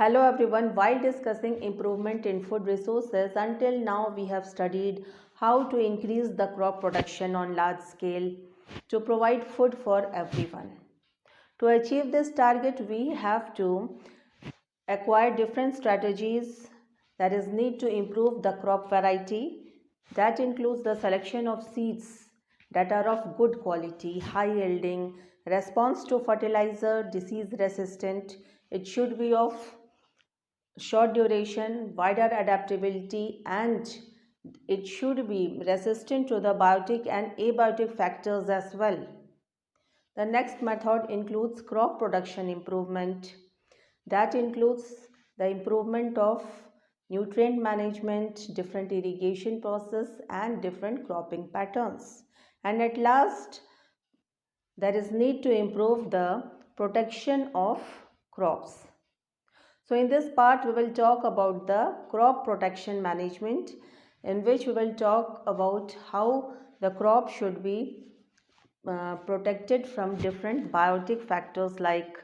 Hello everyone. While discussing improvement in food resources, until now we have studied how to increase the crop production on large scale to provide food for everyone. To achieve this target, we have to acquire different strategies that is need to improve the crop variety. That includes the selection of seeds that are of good quality, high yielding, response to fertilizer, disease resistant. It should be of short duration, wider adaptability, and it should be resistant to the biotic and abiotic factors as well. The next method includes crop production improvement. That includes the improvement of nutrient management, different irrigation process, and different cropping patterns. And at last, there is need to improve the protection of crops. So in this part we will talk about the crop protection management, in which we will talk about how the crop should be protected from different biotic factors like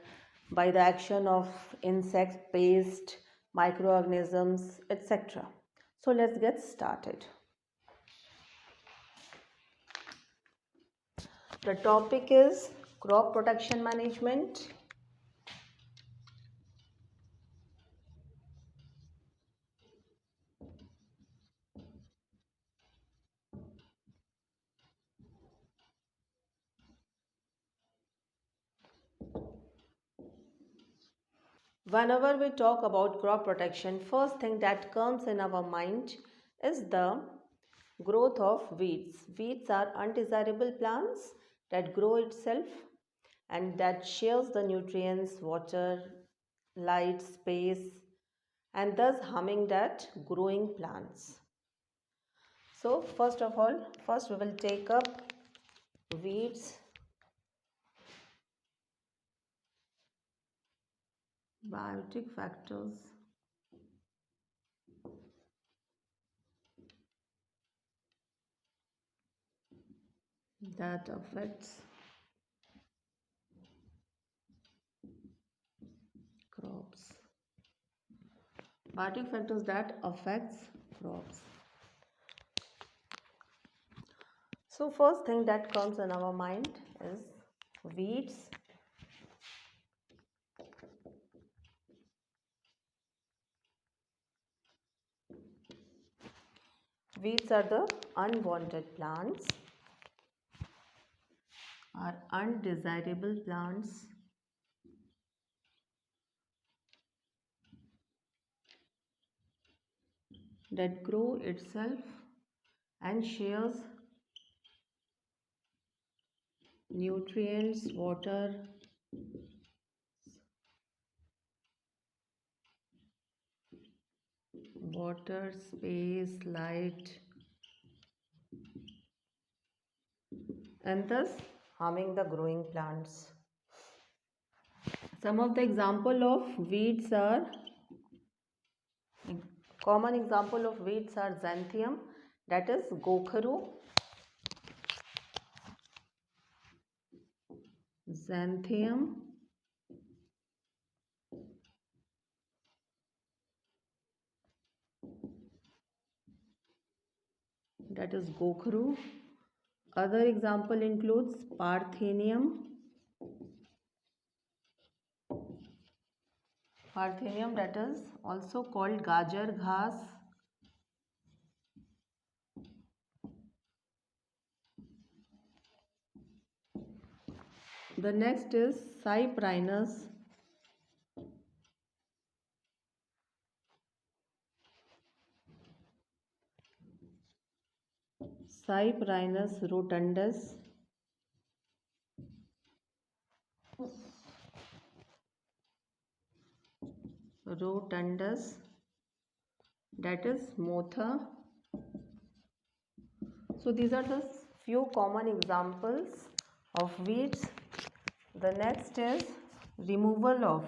by the action of insects, pest, microorganisms, etc. So let's get started. The topic is crop protection management. Whenever we talk about crop protection, first thing that comes in our mind is the growth of weeds. Weeds are undesirable plants that grow itself and that shares the nutrients, water, light, space, and thus harming that growing plants. So first of all, first we will take up weeds, biotic factors that affects crops. Biotic factors that affects crops. So first thing that comes in our mind is weeds. Weeds are the unwanted plants, are undesirable plants that grow itself and shares nutrients, water, space, light, and thus harming the growing plants. Some of the example of weeds are common example of weeds are xanthium, that is gokharu, xanthium, that is gokharu. Other example includes parthenium, that is also called gajar ghas. The next is cyprinus, rotundus, that is motha. So these are the few common examples of weeds. The next is removal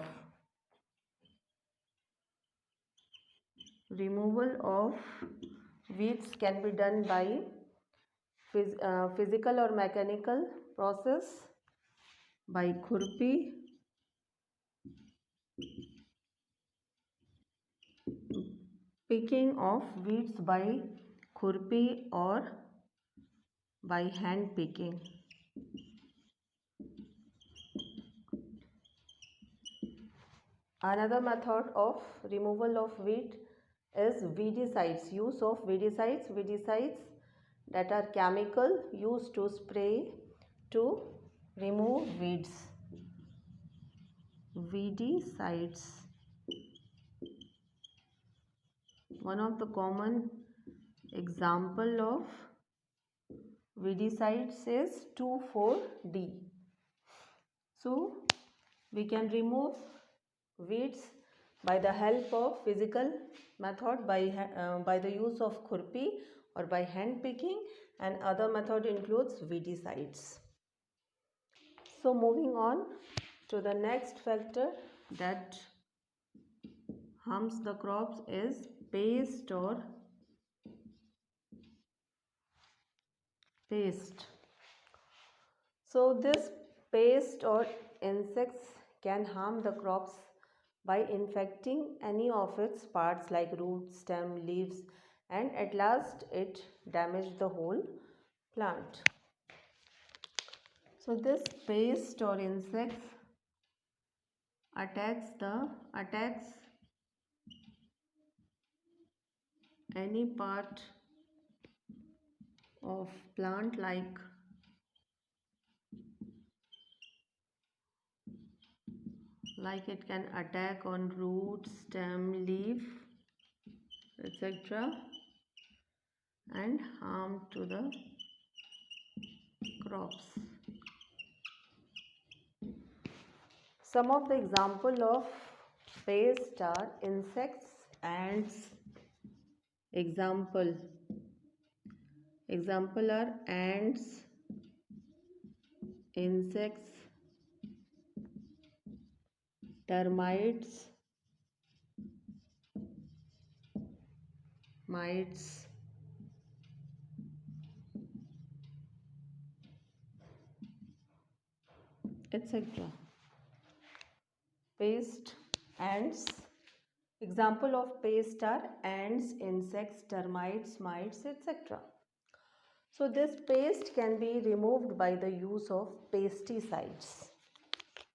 of weeds can be done by physical or mechanical process, by khurpi, picking of weeds by khurpi or by hand picking. Another method of removal of weed is weedicides. Use of weedicides. Weedicides that are chemical used to spray to remove weeds. Weedicides. One of the common example of weedicides is 2,4-D. So we can remove weeds by the help of physical method by the use of khurpi or by hand picking, and other method includes weedicides. So moving on to the next factor that harms the crops is pest or pest. So this pest or insects can harm the crops by infecting any of its parts like root, stem, leaves, and at last it damages the whole plant. So this pest or insects attacks any part of plant like it can attack on root, stem, leaf, etc. and harm to the crops. Some of the example of pest are insects, ants. Example are ants, insects, termites, mites, etc. Pest, ants. Example of pest are ants, insects, termites, mites, etc. So this pest can be removed by the use of pesticides.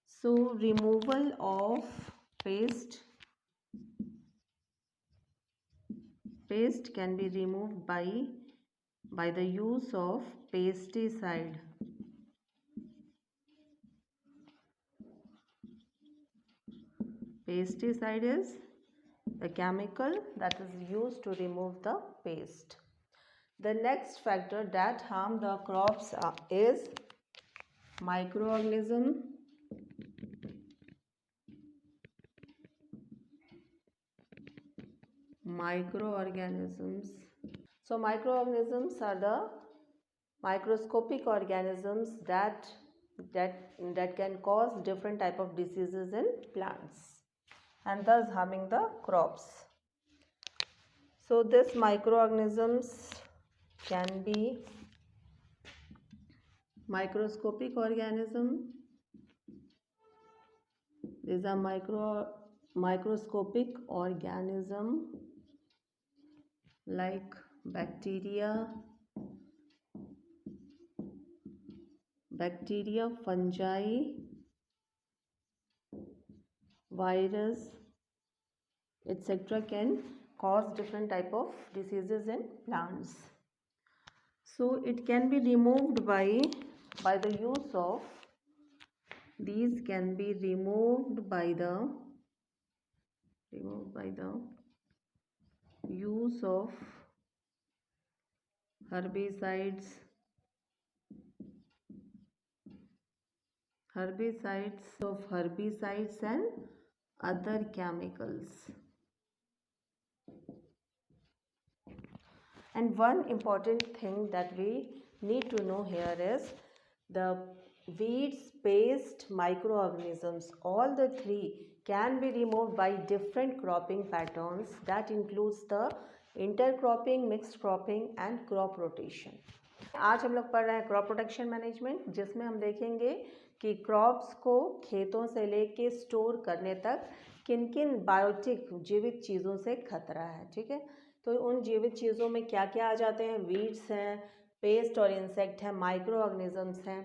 So removal of pest can be removed by the use of pesticide. Pesticide is the chemical that is used to remove the pest. The next factor that harm the crops is microorganisms. So microorganisms are the microscopic organisms that can cause different type of diseases in plants and thus harming the crops. So this microorganisms can be microscopic organism. These are microscopic organism like bacteria, fungi, virus, etc. can cause different type of diseases in plants. So it can be removed by the use of these can be removed by the use of herbicides and other chemicals. And one important thing that we need to know here is the weeds, pest, microorganisms, all the three can be removed by different cropping patterns that includes the intercropping, mixed cropping and crop rotation. आज हम लोग पढ़ रहे हैं crop protection management, जिसमें हम देखेंगे कि क्रॉप्स को खेतों से लेके स्टोर करने तक किन किन बायोटिक जीवित चीज़ों से खतरा है, ठीक है। तो उन जीवित चीज़ों में क्या क्या आ जाते हैं, वीड्स हैं, पेस्ट और इंसेक्ट हैं, माइक्रो ऑर्गेनिजम्स हैं।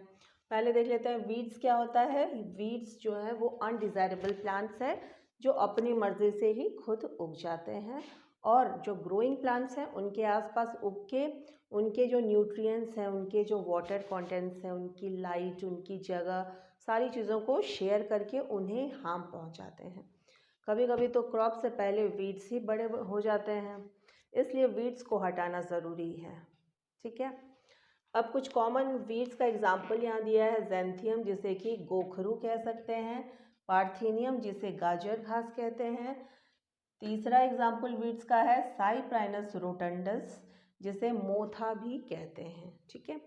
पहले देख लेते हैं वीड्स क्या होता है। वीड्स जो है वो अनडिज़ायरेबल प्लांट्स है जो अपनी मर्ज़ी से ही खुद उग जाते हैं, और जो ग्रोइंग प्लांट्स हैं उनके आसपास उग के उनके जो न्यूट्रिएंट्स हैं, उनके जो वाटर कंटेंट्स हैं, उनकी लाइट, उनकी जगह, सारी चीज़ों को शेयर करके उन्हें हार्म पहुंचाते हैं। कभी कभी तो क्रॉप से पहले वीड्स ही बड़े हो जाते हैं, इसलिए वीड्स को हटाना ज़रूरी है, ठीक है। अब कुछ कॉमन वीड्स का एग्जाम्पल यहाँ दिया है। ज़ैंथियम जिसे कि गोखरू कह सकते हैं, पार्थेनियम जिसे गाजर घास कहते हैं। तीसरा एग्जाम्पल वीड्स का है साइप्राइनस रोटंडस जिसे मोथा भी कहते हैं, ठीक है।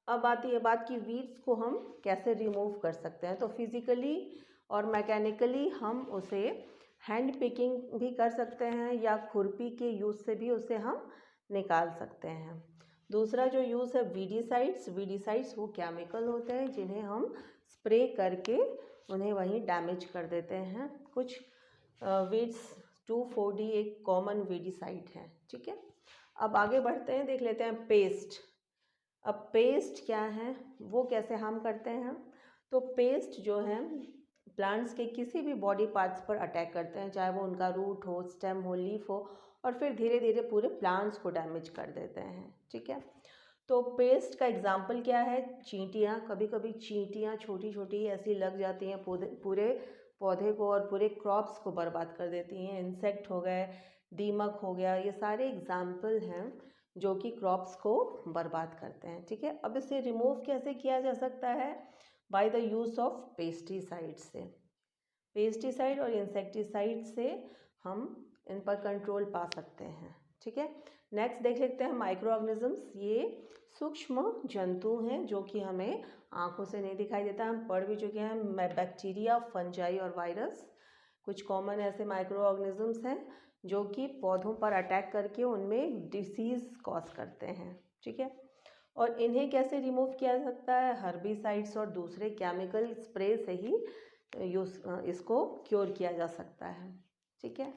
अब आती है बात कि वीड्स को हम कैसे रिमूव कर सकते हैं। तो फिज़िकली और मैकेनिकली हम उसे हैंड पिकिंग भी कर सकते हैं या खुरपी के यूज़ से भी उसे हम निकाल सकते हैं। दूसरा जो यूज़ है वीडीसाइड्स। वीडीसाइड्स वो केमिकल होते हैं जिन्हें हम स्प्रे करके उन्हें वहीं डैमेज कर देते हैं। कुछ वीड्स 2,4-D एक कॉमन वीडीसाइड है, ठीक है। अब आगे बढ़ते हैं, देख लेते हैं पेस्ट। अब पेस्ट क्या है, वो कैसे हार्म करते हैं। तो पेस्ट जो है प्लांट्स के किसी भी बॉडी पार्ट्स पर अटैक करते हैं, चाहे वो उनका रूट हो, स्टेम हो, लीफ हो, और फिर धीरे धीरे पूरे प्लांट्स को डैमेज कर देते हैं, ठीक है। तो पेस्ट का एग्जाम्पल क्या है, चींटियाँ। कभी कभी चींटियाँ छोटी छोटी ऐसी लग जाती हैं पूरे पौधे को और पूरे क्रॉप्स को बर्बाद कर देती हैं। इंसेक्ट हो गए, दीमक हो गया, ये सारे एग्जाम्पल हैं जो कि क्रॉप्स को बर्बाद करते हैं, ठीक है। अब इसे रिमूव कैसे किया जा सकता है, by the use of pesticide से। पेस्टिसाइड और इंसेक्टिसाइड से हम इन पर कंट्रोल पा सकते हैं, ठीक है। नेक्स्ट देख लेते हैं माइक्रो ऑर्गेनिजम्स। ये सूक्ष्म जंतु हैं जो कि हमें आंखों से नहीं दिखाई देता, हम पढ़ भी चुके हैं। बैक्टीरिया, फंजाई और वायरस कुछ कॉमन ऐसे माइक्रो ऑर्गेनिजम्स हैं जो कि पौधों पर अटैक करके उनमें डिसीज़ कॉज करते हैं, ठीक है। और इन्हें कैसे रिमूव किया जा सकता है, हर्बिसाइड्स और दूसरे केमिकल स्प्रे से ही इसको क्योर किया जा सकता है, ठीक है।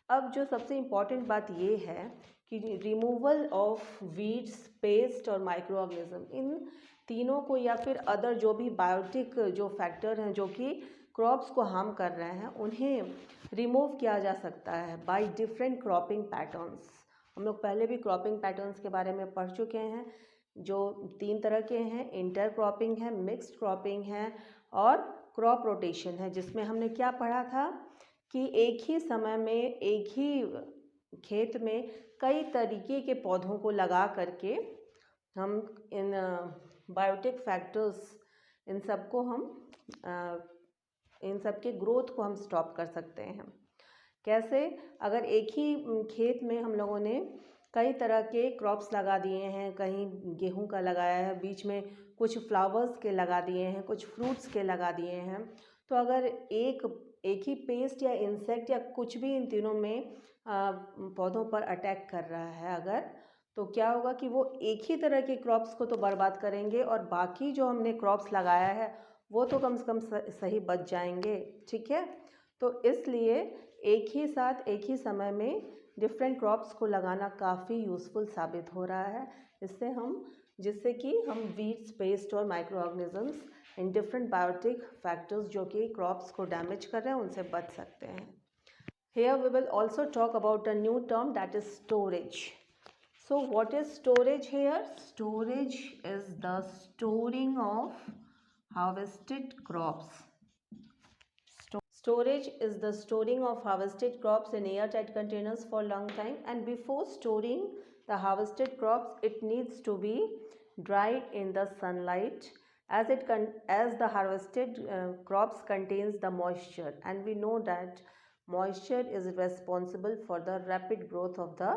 अब जो सबसे इम्पॉर्टेंट बात ये है कि रिमूवल ऑफ वीड्स, पेस्ट और माइक्रो ऑर्गेनिज्म, इन तीनों को या फिर अदर जो भी बायोटिक जो फैक्टर हैं जो कि क्रॉप्स को हार्म कर रहे हैं, उन्हें रिमूव किया जा सकता है बाय डिफरेंट क्रॉपिंग पैटर्न्स। हम लोग पहले भी क्रॉपिंग पैटर्न्स के बारे में पढ़ चुके हैं, जो 3 तरह के हैं। इंटर क्रॉपिंग है, मिक्स्ड क्रॉपिंग है और क्रॉप रोटेशन है, जिसमें हमने क्या पढ़ा था कि एक ही समय में एक ही खेत में कई तरीके के पौधों को लगा करके हम इन बायोटिक फैक्टर्स, इन सबको हम इन सब के ग्रोथ को हम स्टॉप कर सकते हैं। कैसे, अगर एक ही खेत में हम लोगों ने कई तरह के क्रॉप्स लगा दिए हैं, कहीं गेहूं का लगाया है, बीच में कुछ फ्लावर्स के लगा दिए हैं, कुछ फ्रूट्स के लगा दिए हैं, तो अगर एक ही पेस्ट या इंसेक्ट या कुछ भी इन तीनों में पौधों पर अटैक कर रहा है अगर, तो क्या होगा कि वो एक ही तरह के क्रॉप्स को तो बर्बाद करेंगे और बाकी जो हमने क्रॉप्स लगाया है वो तो कम से कम सही बच जाएंगे, ठीक है। तो इसलिए एक ही साथ एक ही समय में डिफरेंट क्रॉप्स को लगाना काफ़ी यूज़फुल साबित हो रहा है, जिससे कि हम वीड्स, पेस्ट और microorganisms in different biotic factors जो कि क्रॉप्स को डैमेज कर रहे हैं उनसे बच सकते हैं। Here we will also talk about a new term, that is storage. So what is storage here? Storage is the storing of harvested crops. Storage is the storing of harvested crops in airtight containers for a long time, and before storing the harvested crops it needs to be dried in the sunlight, as the harvested crops contains the moisture, and we know that moisture is responsible for the rapid growth of the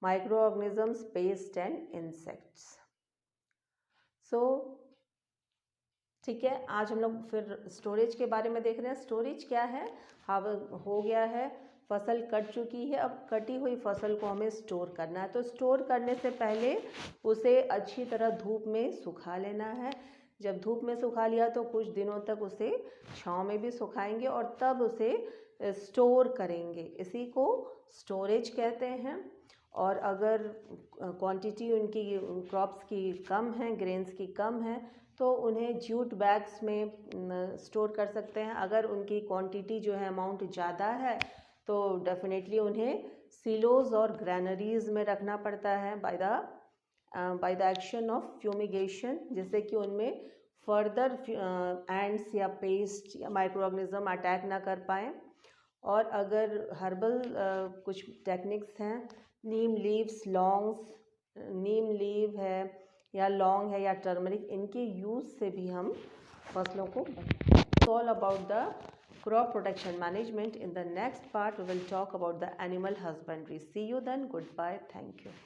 microorganisms, pests and insects. So ठीक है, आज हम लोग फिर storage के बारे में देख रहे हैं। स्टोरेज क्या है, हो गया है, फसल कट चुकी है, अब कटी हुई फसल को हमें स्टोर करना है। तो स्टोर करने से पहले उसे अच्छी तरह धूप में सुखा लेना है। जब धूप में सुखा लिया तो कुछ दिनों तक उसे छांव में भी सुखाएंगे और तब उसे स्टोर करेंगे, इसी को स्टोरेज कहते हैं। और अगर क्वांटिटी उनकी क्रॉप्स की कम है, ग्रेन्स की कम है, तो उन्हें जूट बैग्स में स्टोर कर सकते हैं। अगर उनकी क्वांटिटी जो है अमाउंट ज़्यादा है तो डेफिनेटली उन्हें सिलोज और ग्रैनरीज में रखना पड़ता है by the action of fumigation, जिससे कि उनमें फर्दर एंड्स या पेस्ट या माइक्रो ऑर्गेनिज्म अटैक ना कर पाएँ। और अगर हर्बल कुछ टेक्निक्स हैं, नीम लीव्स, लॉन्ग्स, नीम लीव है या लौंग है या टर्मरिक, इनके यूज़ से भी हम फसलों को all about the crop protection management. In the next part we will talk about the animal husbandry. See you then. Goodbye. Thank you.